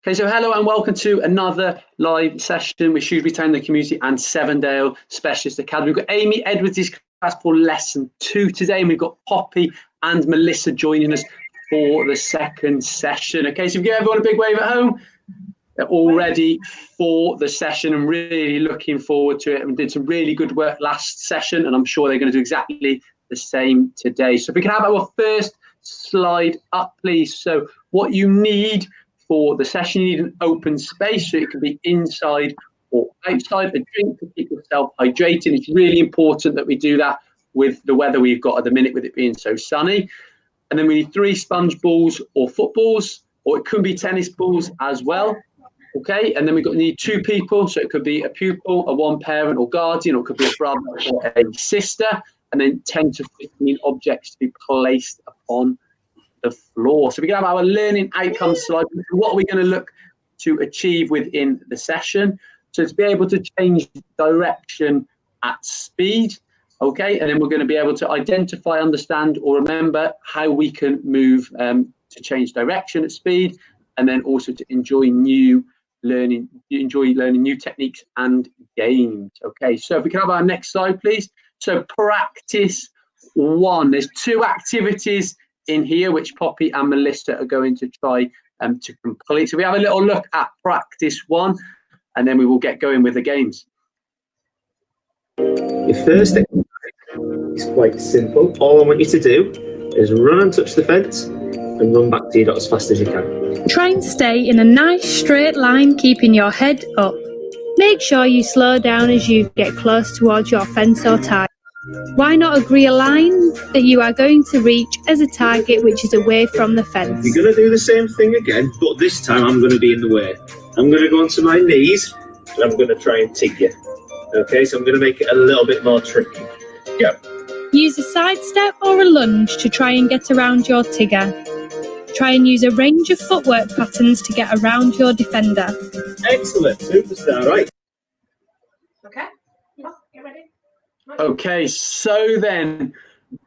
Okay, so hello and welcome to another live session with Shrewsbury Town, the Community and Sevendale Specialist Academy. We've got Amy Edwards' class for lesson 2 today, and we've got Poppy and Melissa joining us for the second session. Okay, so we give everyone a big wave at home. They're all ready for the session and really looking forward to it. We did some really good work last session, and I'm sure they're going to do exactly the same today. So if we can have our first slide up, please. So what you need for the session, you need an open space, so it can be inside or outside, a drink to keep yourself hydrated. It's really important that we do that with the weather we've got at the minute, with it being so sunny. And then we need 3 sponge balls or footballs, or it could be tennis balls as well. Okay, and then we need 2 people, so it could be a pupil, a 1 parent or guardian, or it could be a brother or a sister, and then 10 to 15 objects to be placed upon the floor. So we can have our learning outcomes slide. What are we going to look to achieve within the session? So to be able to change direction at speed, okay, and then we're going to be able to identify, understand, or remember how we can move to change direction at speed, and then also to enjoy learning new techniques and games. Okay, so if we can have our next slide, please. So practice 1. There's 2 activities in here which Poppy and Melissa are going to try to complete. So we have a little look at practice 1, and then we will get going with the games. Your first exercise is quite simple. All I want you to do is run and touch the fence and run back to your dot as fast as you can. Try and stay in a nice straight line, keeping your head up. Make sure you slow down as you get close towards your fence or target. Why not agree a line that you are going to reach as a target which is away from the fence? You're going to do the same thing again, but this time I'm going to be in the way. I'm going to go onto my knees and I'm going to try and tig you. Okay, so I'm going to make it a little bit more tricky. Go. Use a side step or a lunge to try and get around your tigger. Try and use a range of footwork patterns to get around your defender. Excellent, superstar, right? Okay, get ready. Okay, so then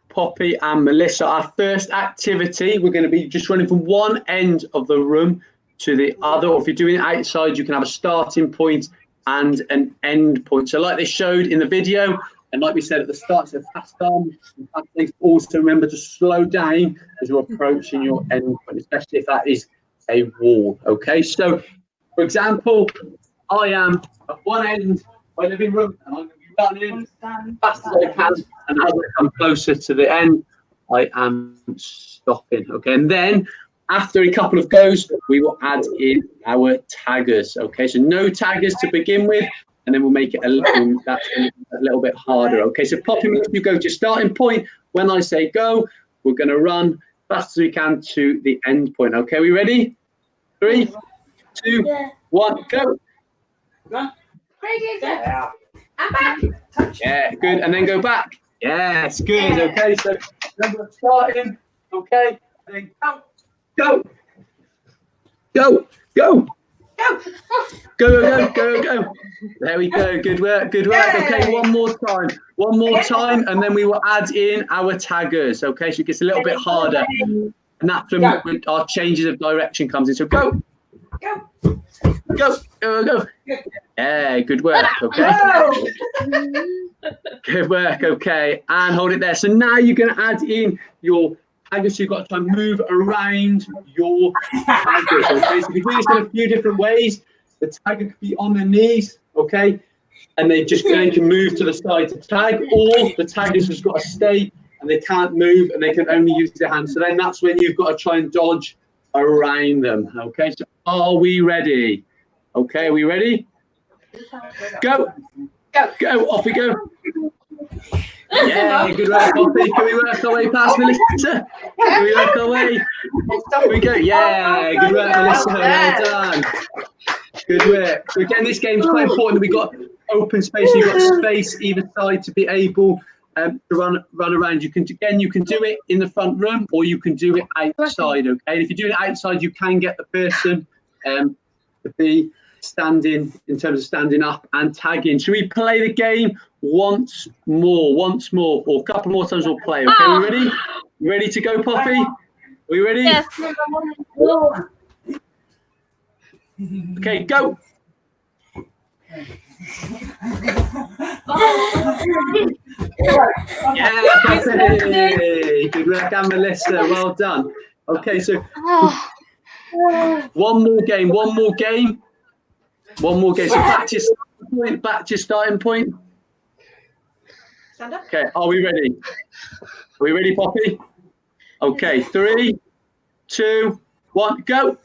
Poppy and Melissa, our first activity, we're going to be just running from one end of the room to the other, or if you're doing it outside, you can have a starting point and an end point. So like they showed in the video, and like we said at the start, so fast arms, also remember to slow down as you're approaching your end point, especially if that is a wall. Okay, so for example, I am at one end of my living room, and I'm going to be running fast as I can, and as I come closer to the end, I am stopping. Okay, and then after a couple of goes, we will add in our taggers. Okay, so no taggers to begin with, and then we'll make it a little bit harder. Okay, so Poppy, you go to your starting point. When I say go, we're going to run fast as we can to the end point. Okay, we ready? 3, 2, 1, go. Run. And back. Touch. Yeah, good. And then go back. Yes, good. Okay, so remember starting. Okay, and then go. Go. Go. Go. Go. There we go. Good work. Okay, one more time, and then we will add in our taggers. Okay, so it gets a little bit harder, and that's when our changes of direction comes in. So go. Yeah, good work. Okay. Good work. Okay, and hold it there. So now you're going to add in your taggers. So you've got to try and move around your taggers. Okay, so we do this in a few different ways. The tagger could be on their knees. Okay, and they can move to the side to tag, or the taggers has got to stay and they can't move and they can only use their hands. So then that's when you've got to try and dodge around them. Okay, so are we ready? Okay, are we ready? Go. Off we go. Yeah, good work, Poppy. Can we work our way past Melissa? Can we work our way? Here we go. Yeah, good work, Melissa. Well done. Good work. So again, this game is quite important that we've got open space. You've got space either side to be able to run around. You can do it in the front room, or you can do it outside. Okay, and if you're doing it outside, you can get the person to be standing, in terms of standing up and tagging. Should we play the game once more, or a couple more times? We'll play. Okay, we ready? Ready to go, Poppy? Are we ready? Yes. Okay, go. Yeah, Poppy. Good work, and Melissa. Well done. Okay, so one more game. So back to your starting point. Stand up. Okay, are we ready? Are we ready, Poppy? Okay, 3, 2, 1, go.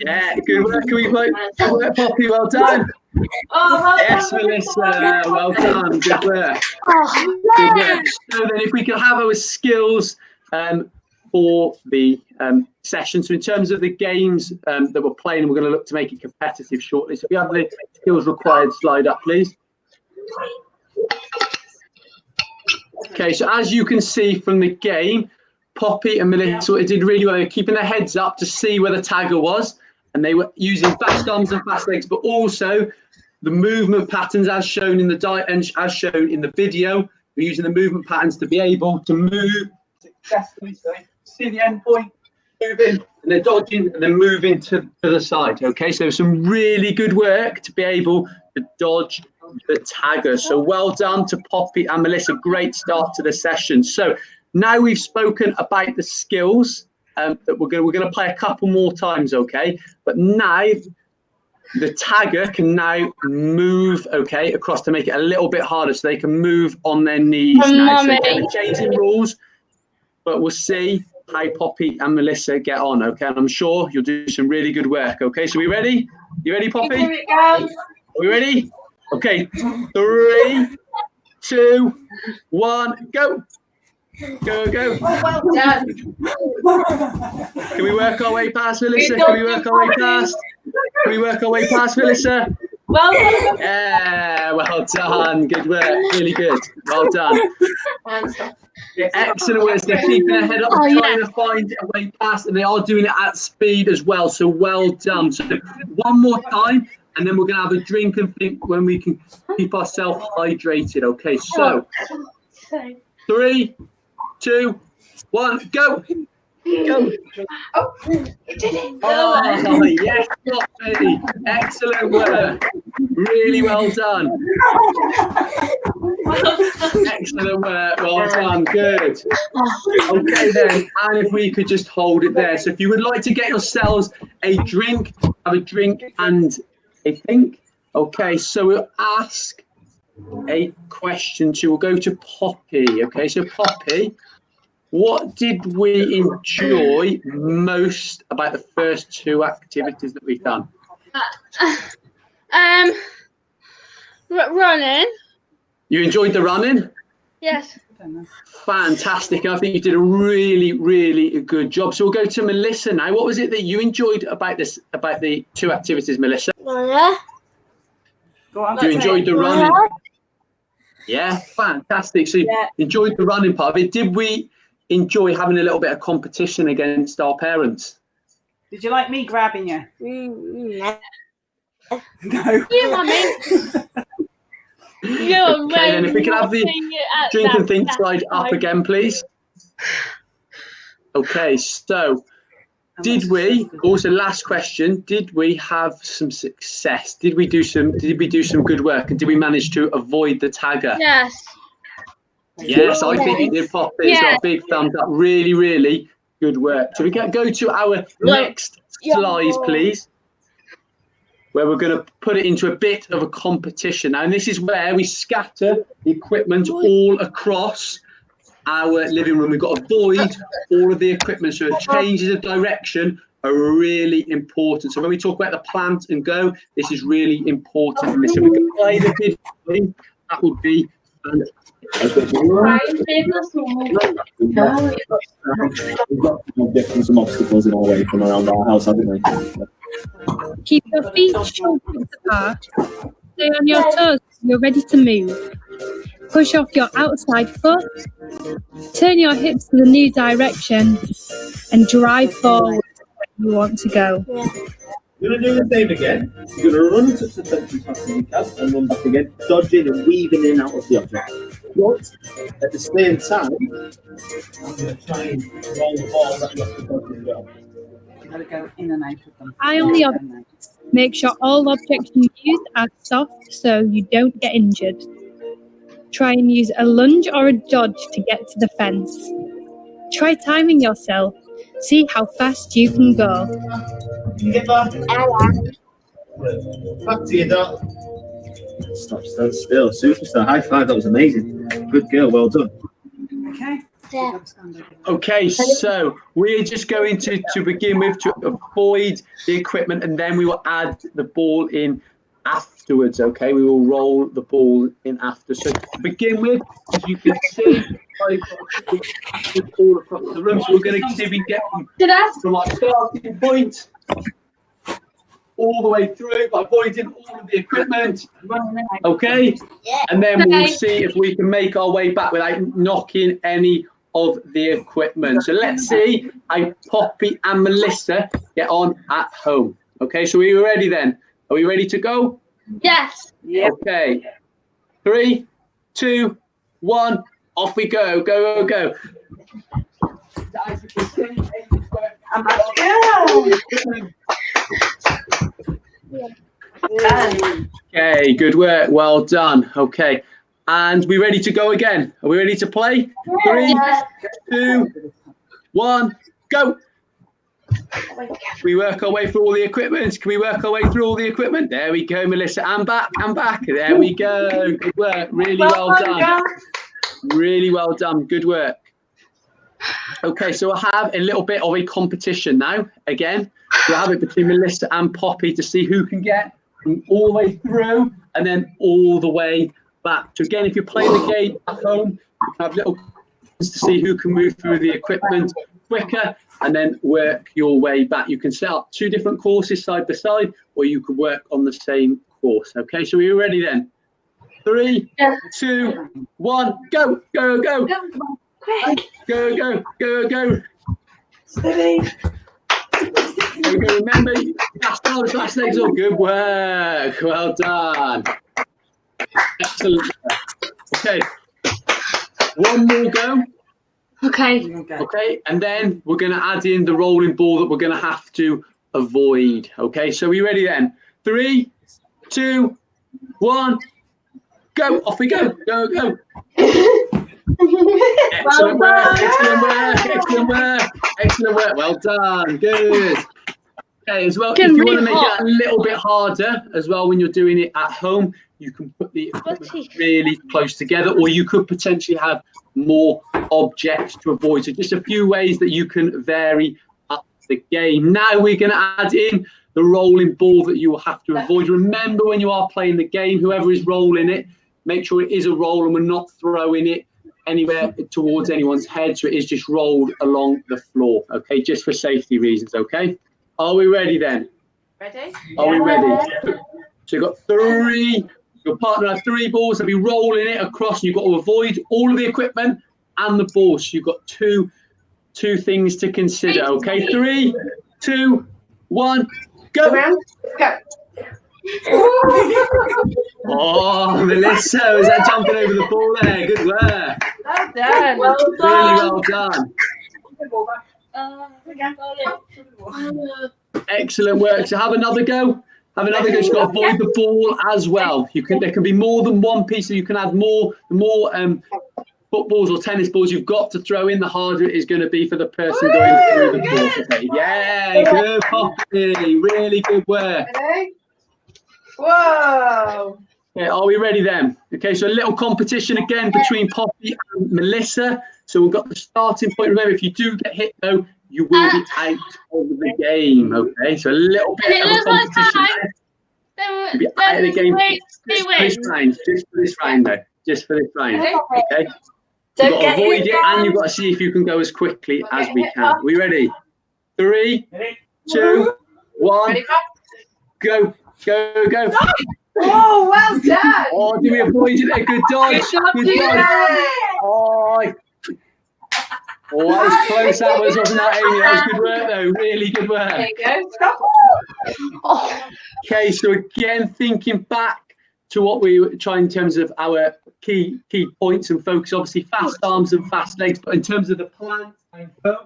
Yeah, good work, Good work, Poppy, well done. Yes, Melissa, well done, good work. Good work. So then if we could have our skills for the session. So in terms of the games that we're playing, we're going to look to make it competitive shortly. So if you have the skills required slide up, please. Okay, so as you can see from the game, Poppy and Melissa did really well. They were keeping their heads up to see where the tagger was, and they were using fast arms and fast legs, but also the movement patterns as shown in the video. We're using the movement patterns to be able to move successfully. So see the end point, moving, and they're dodging, and then moving to the side. Okay, so some really good work to be able to dodge the tagger. So well done to Poppy and Melissa. Great start to the session. So now we've spoken about the skills that we're going to play a couple more times, okay? But now the tagger can now move, okay, across to make it a little bit harder, so they can move on their knees now. So again, changing rules, but we'll see how Poppy and Melissa get on, okay? And I'm sure you'll do some really good work, okay? So we ready? You ready, Poppy? Here it goes. Are we ready? Okay, 3, 2, 1, go. Go. Well done. Can we work our way past Melissa? Can we work our way past Melissa? Well done. Yeah, well done. Good work. Really good. Well done. Excellent work. They're keeping their head up, trying to find a way past, and they are doing it at speed as well. So well done. So one more time, and then we're going to have a drink and think when we can keep ourselves hydrated. Okay, so 3, 2, 1, go. Go. Oh, you did it. Oh, yes, Poppy. Excellent work. Really well done. Excellent work. Well done. Good. Okay, then. And if we could just hold it there. So if you would like to get yourselves a drink, have a drink and a think. Okay, so we'll ask a question we'll go to Poppy. Okay, so Poppy, what did we enjoy most about the first 2 activities that we've done? Running. You enjoyed the running? Yes. Fantastic. I think you did a really, really good job. So we'll go to Melissa now. What was it that you enjoyed about the 2 activities, Melissa? Go on. You enjoyed the running? Yeah, fantastic. So you enjoyed the running part of it. Did we enjoy having a little bit of competition against our parents? Did you like me grabbing you? No. You, Mummy. Okay, then if we can have the drink and think slide up again, please. Okay, so did we also, last question, did we have some success? Did we do some good work, and did we manage to avoid the tagger? Yes. Yes, I think you did, Poppy. So a big thumbs up. Really, really good work. So we can go to our next slide, please, where we're going to put it into a bit of a competition. Now, and this is where we scatter the equipment all across our living room. We've got to avoid all of the equipment. So changes of direction are really important. So when we talk about the plant and go, this is really important. So we can play the video. That would be fantastic. We've got some obstacles in our way from around our house, haven't we? Keep your feet shoulder apart. Stay on your toes when you're ready to move. Push off your outside foot. Turn your hips to the new direction and drive forward where you want to go. You're going to do the same again. You're going to run and touch the fence as fast as you can and run back again, dodging and weaving in and out of the object. But at the same time, I'm going to try and roll the ball that you have to dodge as well. Gotta go in and out of them. Eye on the objects. Make sure all objects you use are soft so you don't get injured. Try and use a lunge or a dodge to get to the fence. Try timing yourself. See how fast you can go. Get back. Back to you, Doc. Stop, stand still. Superstar. High five. That was amazing. Good girl. Well done. Okay. Yeah. Okay, so we're just going to begin with to avoid the equipment, and then we will add the ball in afterwards. Okay, we will roll the ball in after. So to begin with, as you can see, I've got the ball across the room. So we're going to see if we can get from our starting point all the way through by avoiding all of the equipment. Okay, and then we'll see if we can make our way back without knocking any of the equipment. So let's see how Poppy and Melissa get on at home. Okay, so are you ready then? Are we ready to go? Yes. Yeah. Okay. 3, 2, 1, off we go. Go, go, go. Okay, good work. Well done. Okay. And we ready to go again? Are we ready to play? 3, 2, 1, go. Can we work our way through all the equipment? Can we work our way through all the equipment? There we go, Melissa. And back, and back. There we go. Good work. Really well done. Really well done. Good work. Okay, so I have a little bit of a competition now. Again, we'll have it between Melissa and Poppy to see who can get from all the way through and then all the way back. So again, if you're playing the game at home, you can have little to see who can move through the equipment quicker and then work your way back. You can set up 2 different courses side by side, or you could work on the same course. Okay, so are you ready then? 3, 2, 1, go, go, go. Go, go, go, go. Steady. Go, go. Remember, last legs all good work. Well done. Excellent. Okay. One more go. Okay. Okay. And then we're going to add in the rolling ball that we're going to have to avoid. Okay. So are you ready then? 3, 2, 1, go. Off we go. Go, go. Excellent work, excellent work, excellent work, excellent work. Well done, good. Okay, as well, if you want to make it a little bit harder as well when you're doing it at home, you can put the equipment really close together, or you could potentially have more objects to avoid. So just a few ways that you can vary up the game. Now we're going to add in the rolling ball that you will have to avoid. Remember, when you are playing the game, whoever is rolling it, make sure it is a roll and we're not throwing it anywhere towards anyone's head, so it is just rolled along the floor. Okay, just for safety reasons. Okay, are we ready then? Ready? Are we ready? So you've got 3, your partner has 3 balls, they'll be rolling it across, and you've got to avoid all of the equipment and the balls. So you've got two things to consider. Okay, 3, 2, 1, go. Around. Go. Oh, Melissa, was that jumping over the ball there? Good work. Well done. Well Really done. well done. Excellent work. So have another go. Have another go. You've got to avoid the ball as well. There can be more than one piece, so you can add more. The more footballs or tennis balls you've got to throw in, the harder it is going to be for the person going through the course. Okay. Yeah, good, Poppy. Really good work. Ready? Whoa. Okay, are we ready then? Okay, so a little competition again between Poppy and Melissa. So we've got the starting point. Remember, if you do get hit though, you will be out of the game. Okay, so a little bit of a competition. You'll be out of the game just for this round. Just for this round though. Just for this round. Okay. You've got to avoid it, and you've got to see if you can go as quickly as we can. Are we ready? 3, 2, 1, go. Go, go. Oh, well done. Oh, do we avoid it there? Good dodge. Good dodge. Oh, that was close. That was, wasn't that, Amy? That was good work, though. Really good work. There you go. Stop. Oh. Okay, so again, thinking back to what we were trying in terms of our key points and focus, obviously fast arms and fast legs, but in terms of the plan, the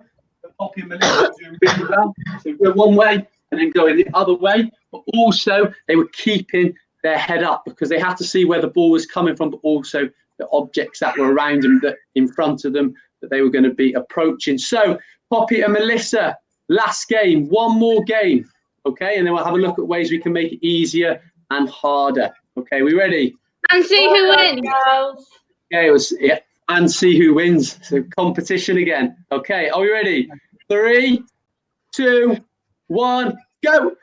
Poppy and Melissa were doing really well. So go one way and then going the other way. But also, they were keeping their head up because they had to see where the ball was coming from, but also the objects that were around them, that in front of them, that they were going to be approaching. So, Poppy and Melissa, last game, one more game, okay? And then we'll have a look at ways we can make it easier and harder. Okay, we ready? And see who wins. Okay, and see who wins. So competition again. Okay, are we ready? 3, 2, 1, go!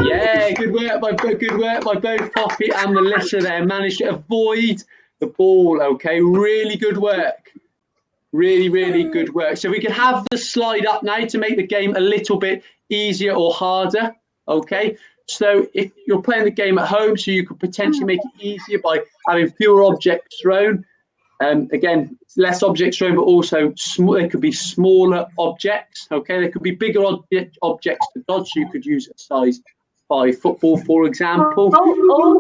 Yeah, good work by both Poppy and Melissa there. Managed to avoid the ball. Okay, really good work. Really good work. So we can have the slide up now to make the game a little bit easier or harder. Okay, so if you're playing the game at home, so you could potentially make it easier by having fewer objects thrown. Again, less objects thrown, but also they could be smaller objects. Okay, there could be bigger objects to dodge. So you could use a size 5 football, for example.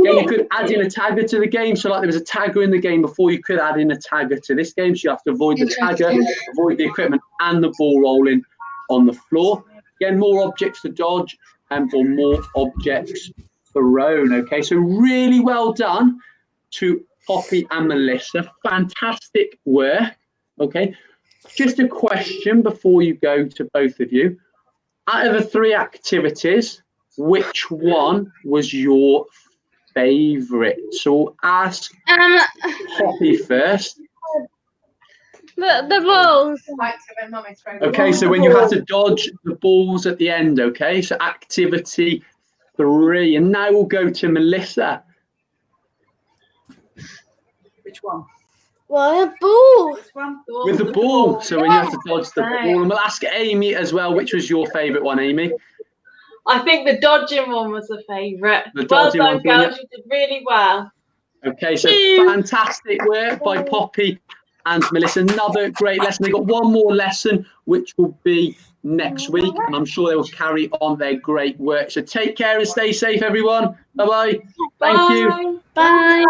Yeah, you could add in a tagger to the game. So like there was a tagger in the game before, you could add in a tagger to this game. So you have to avoid the tagger, avoid the equipment and the ball rolling on the floor. Again, more objects to dodge and for more objects thrown. Okay, so really well done to Poppy and Melissa. Fantastic work. Okay, just a question before you go to both of you. Out of the 3 activities, which one was your favourite? So ask Poppy first. The balls. Okay, so when you have to dodge the balls at the end, okay? So activity 3. And now we'll go to Melissa. Which one? Well, a ball. Which one? With the ball. So when you have to dodge the ball. And we'll ask Amy as well, which was your favourite one, Amy? I think the dodging one was the favourite. The Well dodging done, one, girls. You did really well. Okay, so fantastic work by Poppy and Melissa. Another great lesson. They've got one more lesson, which will be next week. And I'm sure they will carry on their great work. So take care and stay safe, everyone. Bye-bye. Thank you. Bye.